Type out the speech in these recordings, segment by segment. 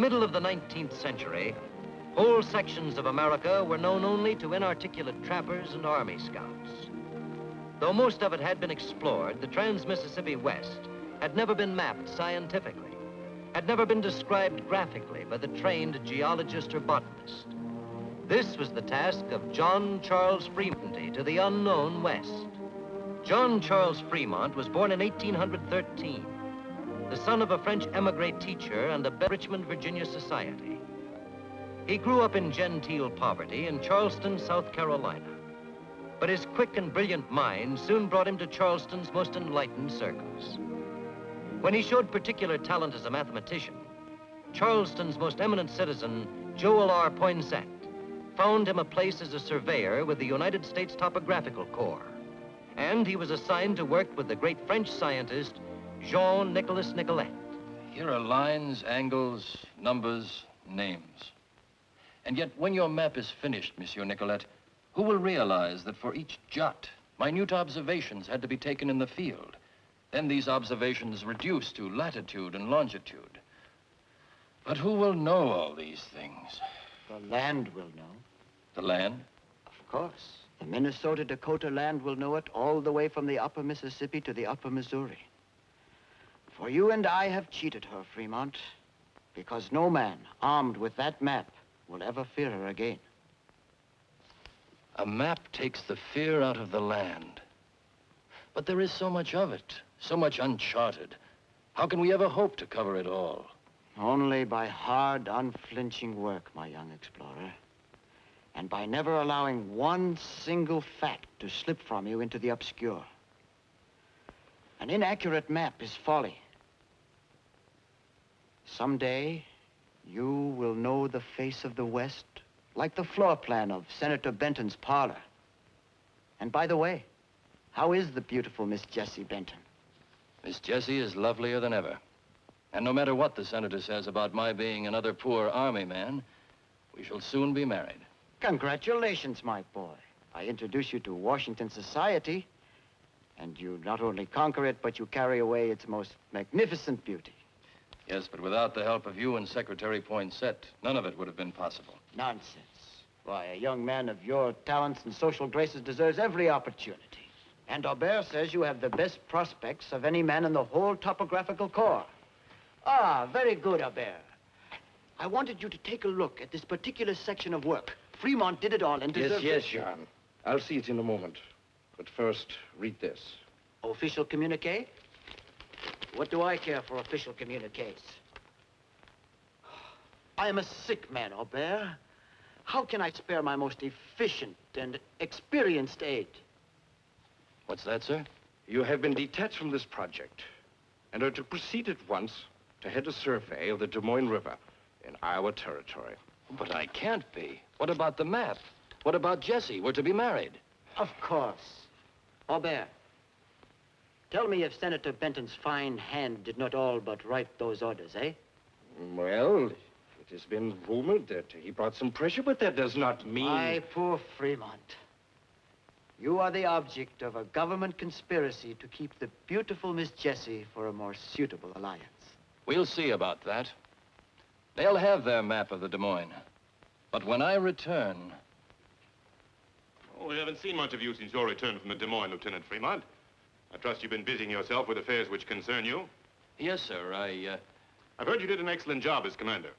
middle of the 19th century, whole sections of America were known only to inarticulate trappers and army scouts. Though most of it had been explored, the trans-Mississippi West had never been mapped scientifically, had never been described graphically by the trained geologist or botanist. This was the task of John Charles Fremont to the unknown West. John Charles Fremont was born in 1813, the son of a French emigre teacher and a Richmond, Virginia society. He grew up in genteel poverty in Charleston, South Carolina. But his quick and brilliant mind soon brought him to Charleston's most enlightened circles. When he showed particular talent as a mathematician, Charleston's most eminent citizen, Joel R. Poinsett, found him a place as a surveyor with the United States Topographical Corps. And he was assigned to work with the great French scientist, Jean-Nicolas Nicolet. Here are lines, angles, numbers, names. And yet, when your map is finished, Monsieur Nicolet, who will realize that for each jot, minute observations had to be taken in the field? Then these observations reduced to latitude and longitude. But who will know all these things? The land will know. The land? Of course. The Minnesota-Dakota land will know it all the way from the upper Mississippi to the upper Missouri. For you and I have cheated her, Fremont, because no man armed with that map will ever fear her again. A map takes the fear out of the land. But there is so much of it, so much uncharted. How can we ever hope to cover it all? Only by hard, unflinching work, my young explorer. And by never allowing one single fact to slip from you into the obscure. An inaccurate map is folly. Someday, you will know the face of the West like the floor plan of Senator Benton's parlor. And by the way, how is the beautiful Miss Jessie Benton? Miss Jessie is lovelier than ever. And no matter what the senator says about my being another poor army man, we shall soon be married. Congratulations, my boy. I introduce you to Washington society, and you not only conquer it, but you carry away its most magnificent beauty. Yes, but without the help of you and Secretary Poinsett, none of it would have been possible. Nonsense. Why, a young man of your talents and social graces deserves every opportunity. And Aubert says you have the best prospects of any man in the whole topographical corps. Ah, very good, Aubert. I wanted you to take a look at this particular section of work. Fremont did it all and deserves... Yes, John. I'll see it in a moment. But first, read this. Official communique? What do I care for official communiques? I am a sick man, Aubert. How can I spare my most efficient and experienced aide? What's that, sir? You have been detached from this project and are to proceed at once to head a survey of the Des Moines River in Iowa territory. But I can't be. What about the map? What about Jessie? We're to be married. Of course. Aubert, tell me if Senator Benton's fine hand did not all but write those orders, eh? Well, it has been rumored that he brought some pressure, but that does not mean... My poor Fremont. You are the object of a government conspiracy to keep the beautiful Miss Jessie for a more suitable alliance. We'll see about that. They'll have their map of the Des Moines. But when I return... Oh, we haven't seen much of you since your return from the Des Moines, Lieutenant Fremont. I trust you've been busying yourself with affairs which concern you. Yes, sir. I've heard you did an excellent job as commander.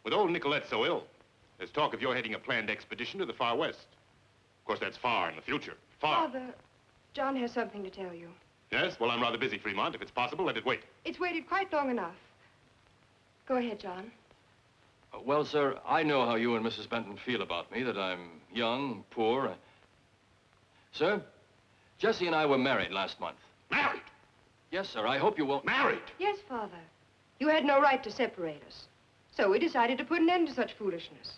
With old Nicolet so ill, there's talk of your heading a planned expedition to the far west. Of course, that's far in the future. Far. Father, John has something to tell you. Yes? Well, I'm rather busy, Fremont. If it's possible, let it wait. It's waited quite long enough. Go ahead, John. Well, sir, I know how you and Mrs. Benton feel about me, that I'm young, poor. Sir, Jessie and I were married last month. Married? Yes, sir. I hope you won't... Married? Yes, Father. You had no right to separate us. So we decided to put an end to such foolishness.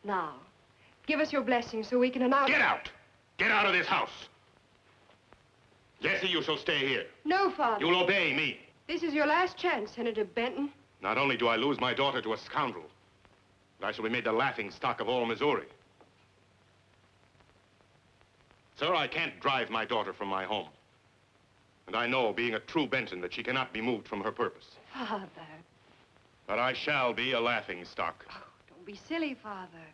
Now, give us your blessing so we can announce... Get out! Get out of this house! Jessie, you shall stay here. No, Father. You'll obey me. This is your last chance, Senator Benton. Not only do I lose my daughter to a scoundrel, but I shall be made the laughing stock of all Missouri. Sir, I can't drive my daughter from my home. And I know, being a true Benton, that she cannot be moved from her purpose. Father. But I shall be a laughingstock. Oh, don't be silly, Father.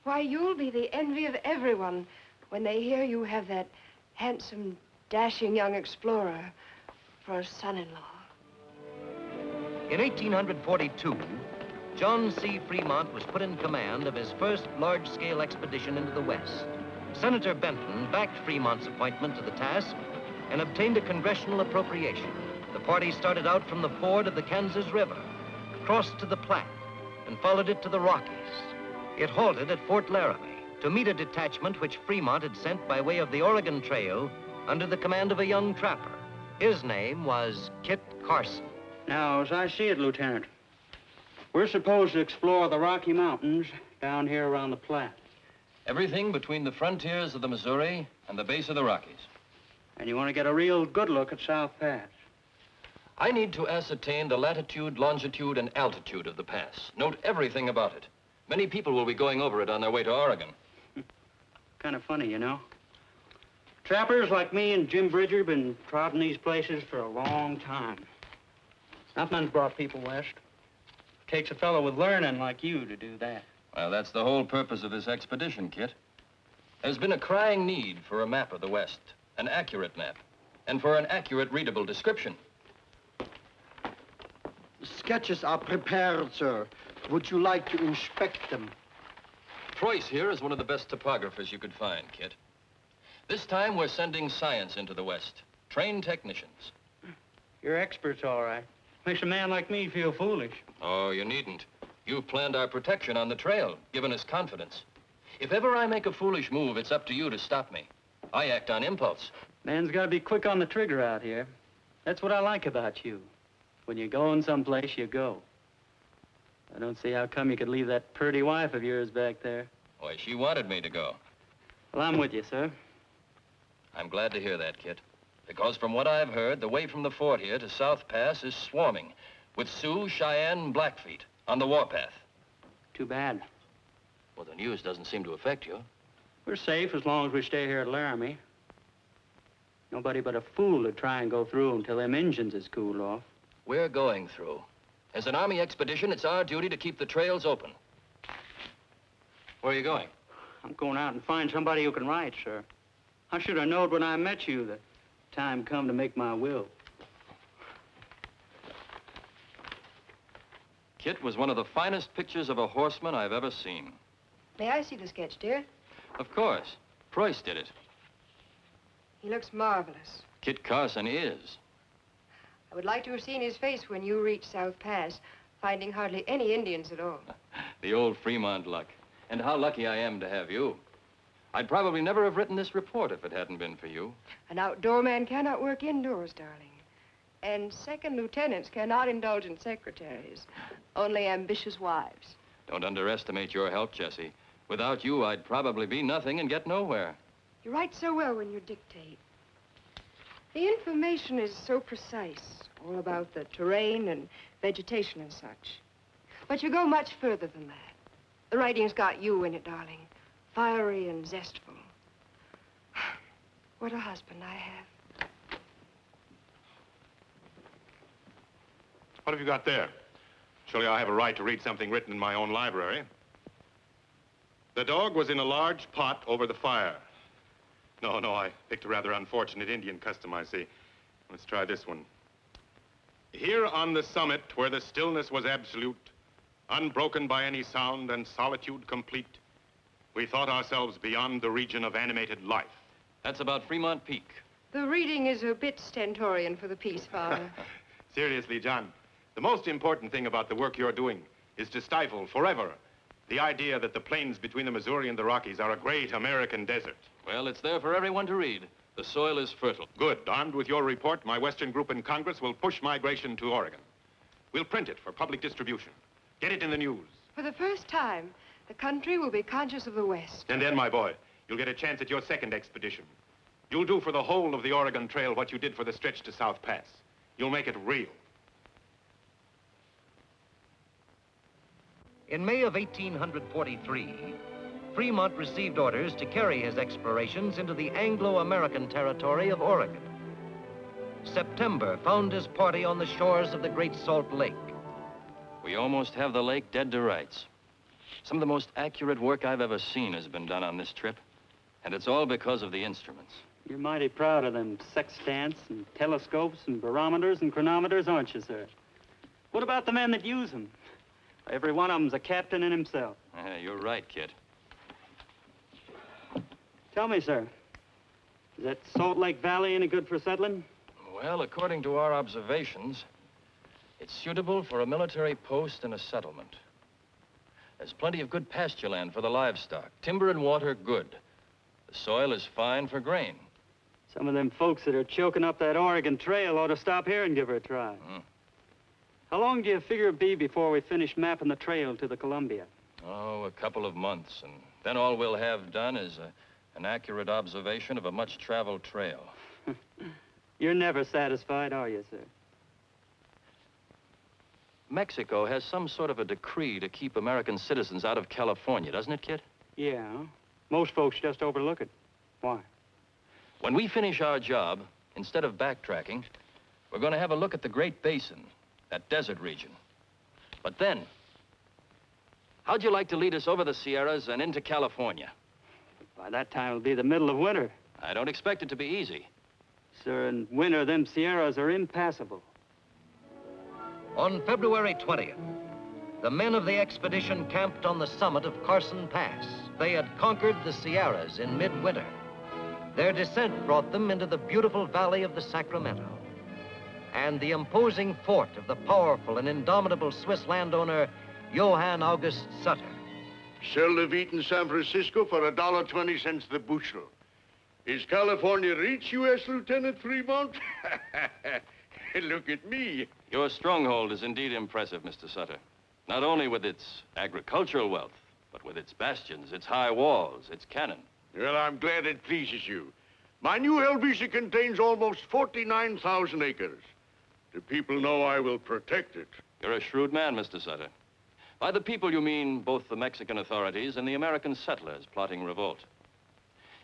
Why, you'll be the envy of everyone when they hear you have that handsome, dashing young explorer for a son-in-law. In 1842, John C. Fremont was put in command of his first large-scale expedition into the West. Senator Benton backed Fremont's appointment to the task and obtained a congressional appropriation. The party started out from the ford of the Kansas River, crossed to the Platte, and followed it to the Rockies. It halted at Fort Laramie to meet a detachment which Fremont had sent by way of the Oregon Trail under the command of a young trapper. His name was Kit Carson. Now, as I see it, Lieutenant, we're supposed to explore the Rocky Mountains down here around the Platte. Everything between the frontiers of the Missouri and the base of the Rockies. And you want to get a real good look at South Pass. I need to ascertain the latitude, longitude, and altitude of the pass. Note everything about it. Many people will be going over it on their way to Oregon. Kind of funny, you know. Trappers like me and Jim Bridger been trotting these places for a long time. Nothing's brought people west. Takes a fellow with learning like you to do that. Well, that's the whole purpose of this expedition, Kit. There's been a crying need for a map of the West, an accurate map, and for an accurate, readable description. The sketches are prepared, sir. Would you like to inspect them? Preuss here is one of the best topographers you could find, Kit. This time, we're sending science into the West. Trained technicians. You're experts, all right. Makes a man like me feel foolish. Oh, you needn't. You've planned our protection on the trail, given us confidence. If ever I make a foolish move, it's up to you to stop me. I act on impulse. Man's got to be quick on the trigger out here. That's what I like about you. When you're going someplace, you go. I don't see how come you could leave that purty wife of yours back there. Why, she wanted me to go. Well, I'm with you, sir. I'm glad to hear that, Kit. Because from what I've heard, the way from the fort here to South Pass is swarming with Sioux, Cheyenne, and Blackfeet on the warpath. Too bad. Well, the news doesn't seem to affect you. We're safe as long as we stay here at Laramie. Nobody but a fool would try and go through until them engines is cooled off. We're going through. As an Army expedition, it's our duty to keep the trails open. Where are you going? I'm going out and find somebody who can write, sir. I should have known when I met you the time come to make my will. Kit was one of the finest pictures of a horseman I've ever seen. May I see the sketch, dear? Of course. Preuss did it. He looks marvelous. Kit Carson is. I would like to have seen his face when you reached South Pass, finding hardly any Indians at all. The old Fremont luck. And how lucky I am to have you. I'd probably never have written this report if it hadn't been for you. An outdoor man cannot work indoors, darling. And second lieutenants cannot indulge in secretaries, only ambitious wives. Don't underestimate your help, Jessie. Without you, I'd probably be nothing and get nowhere. You write so well when you dictate. The information is so precise, all about the terrain and vegetation and such. But you go much further than that. The writing's got you in it, darling. Fiery and zestful. What a husband I have. What have you got there? Surely I have a right to read something written in my own library. The dog was in a large pot over the fire. No, I picked a rather unfortunate Indian custom, I see. Let's try this one. Here on the summit, where the stillness was absolute, unbroken by any sound and solitude complete, we thought ourselves beyond the region of animated life. That's about Fremont Peak. The reading is a bit stentorian for the piece, Father. Seriously, John, the most important thing about the work you're doing is to stifle forever the idea that the plains between the Missouri and the Rockies are a great American desert. Well, it's there for everyone to read. The soil is fertile. Good. Armed with your report, my Western group in Congress will push migration to Oregon. We'll print it for public distribution. Get it in the news. For the first time, the country will be conscious of the West. And then, my boy, you'll get a chance at your second expedition. You'll do for the whole of the Oregon Trail what you did for the stretch to South Pass. You'll make it real. In May of 1843, Fremont received orders to carry his explorations into the Anglo-American territory of Oregon. September found his party on the shores of the Great Salt Lake. We almost have the lake dead to rights. Some of the most accurate work I've ever seen has been done on this trip, and it's all because of the instruments. You're mighty proud of them sextants and telescopes and barometers and chronometers, aren't you, sir? What about the men that use them? Every one of them's a captain in himself. You're right, Kit. Tell me, sir, is that Salt Lake Valley any good for settling? Well, according to our observations, it's suitable for a military post and a settlement. There's plenty of good pasture land for the livestock. Timber and water, good. The soil is fine for grain. Some of them folks that are choking up that Oregon Trail ought to stop here and give her a try. How long do you figure it'd be before we finish mapping the trail to the Columbia? Oh, a couple of months, and then all we'll have done is an accurate observation of a much-traveled trail. You're never satisfied, are you, sir? Mexico has some sort of a decree to keep American citizens out of California, doesn't it, Kit? Yeah. Most folks just overlook it. Why? When we finish our job, instead of backtracking, we're going to have a look at the Great Basin, that desert region. But then, how'd you like to lead us over the Sierras and into California? By that time, it'll be the middle of winter. I don't expect it to be easy. Sir, in winter, them Sierras are impassable. On February 20th, the men of the expedition camped on the summit of Carson Pass. They had conquered the Sierras in midwinter. Their descent brought them into the beautiful valley of the Sacramento. And the imposing fort of the powerful and indomitable Swiss landowner, Johann August Sutter. Sell the wheat in San Francisco for $1.20 the bushel. Is California rich, U.S. Lieutenant Fremont? Look at me. Your stronghold is indeed impressive, Mr. Sutter. Not only with its agricultural wealth, but with its bastions, its high walls, its cannon. Well, I'm glad it pleases you. My new Helvetia contains almost 49,000 acres. The people know I will protect it. You're a shrewd man, Mr. Sutter. By the people, you mean both the Mexican authorities and the American settlers plotting revolt.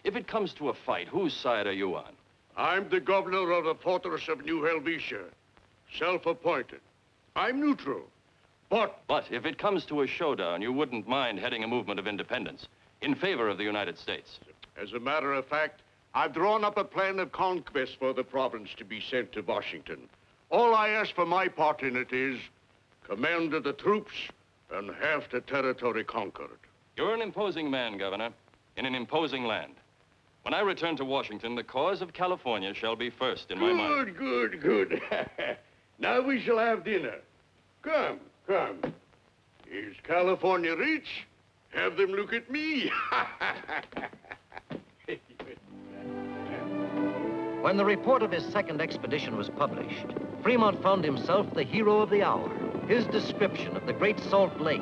If it comes to a fight, whose side are you on? I'm the governor of the fortress of New Helvetia. Self-appointed. I'm neutral. But if it comes to a showdown, you wouldn't mind heading a movement of independence in favor of the United States. as a matter of fact, I've drawn up a plan of conquest for the province to be sent to Washington. All I ask for my part in it is command of the troops and half the territory conquered. You're an imposing man, Governor, in an imposing land. When I return to Washington, the cause of California shall be first in my mind. Good. Now we shall have dinner. Come. Is California rich? Have them look at me. When the report of his second expedition was published, Fremont found himself the hero of the hour. His description of the Great Salt Lake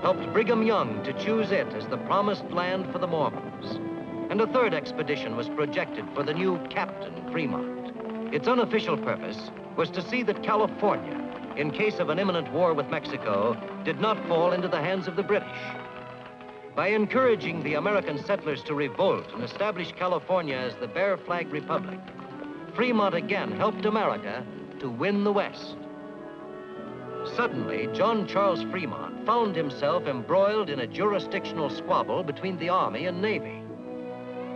helped Brigham Young to choose it as the promised land for the Mormons. And a third expedition was projected for the new Captain Fremont. Its unofficial purpose was to see that California, in case of an imminent war with Mexico, did not fall into the hands of the British. By encouraging the American settlers to revolt and establish California as the Bear Flag Republic, Fremont again helped America to win the West. Suddenly, John Charles Fremont found himself embroiled in a jurisdictional squabble between the Army and Navy.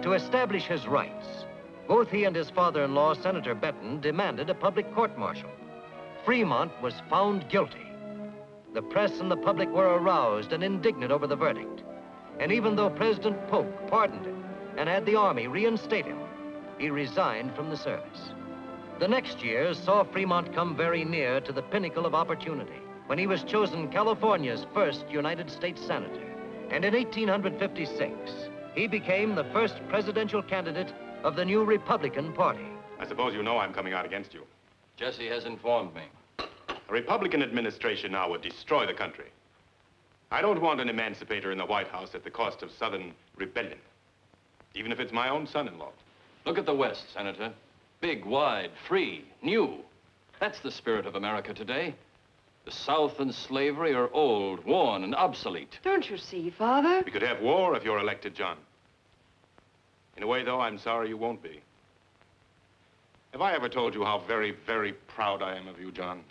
To establish his rights, both he and his father-in-law, Senator Benton, demanded a public court-martial. Fremont was found guilty. The press and the public were aroused and indignant over the verdict. And even though President Polk pardoned him and had the Army reinstate him, he resigned from the service. The next year saw Fremont come very near to the pinnacle of opportunity when he was chosen California's first United States Senator. And in 1856, he became the first presidential candidate of the new Republican Party. I suppose you know I'm coming out against you. Jesse has informed me. A Republican administration now would destroy the country. I don't want an emancipator in the White House at the cost of Southern rebellion, even if it's my own son-in-law. Look at the West, Senator. Big, wide, free, new. That's the spirit of America today. The South and slavery are old, worn, and obsolete. Don't you see, Father? We could have war if you're elected, John. In a way, though, I'm sorry you won't be. Have I ever told you how very, very proud I am of you, John?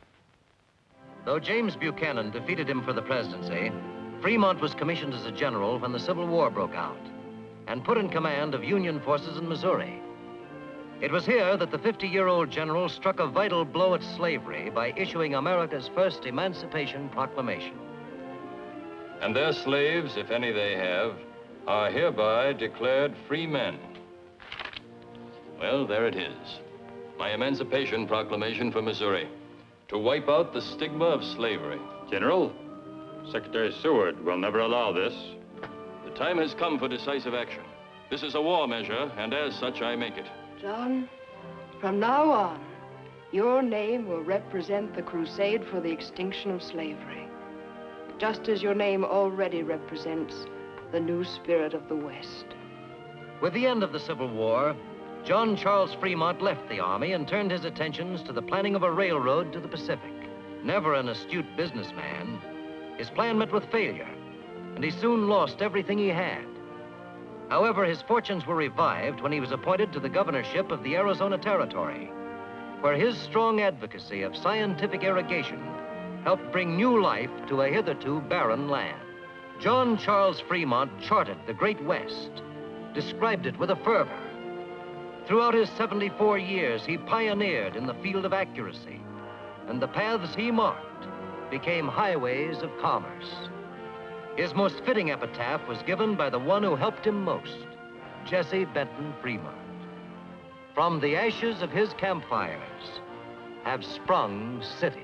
Though James Buchanan defeated him for the presidency, Fremont was commissioned as a general when the Civil War broke out and put in command of Union forces in Missouri. It was here that the 50-year-old general struck a vital blow at slavery by issuing America's first Emancipation Proclamation. And their slaves, if any they have, are hereby declared free men. Well, there it is. My Emancipation Proclamation for Missouri, to wipe out the stigma of slavery. General, Secretary Seward will never allow this. The time has come for decisive action. This is a war measure, and as such, I make it. John, from now on, your name will represent the crusade for the extinction of slavery, just as your name already represents the new spirit of the West. With the end of the Civil War, John Charles Fremont left the Army and turned his attentions to the planning of a railroad to the Pacific. Never an astute businessman, his plan met with failure, and he soon lost everything he had. However, his fortunes were revived when he was appointed to the governorship of the Arizona Territory, where his strong advocacy of scientific irrigation helped bring new life to a hitherto barren land. John Charles Fremont charted the Great West, described it with a fervor. Throughout his 74 years, he pioneered in the field of accuracy, and the paths he marked became highways of commerce. His most fitting epitaph was given by the one who helped him most, Jesse Benton Fremont. From the ashes of his campfires have sprung cities.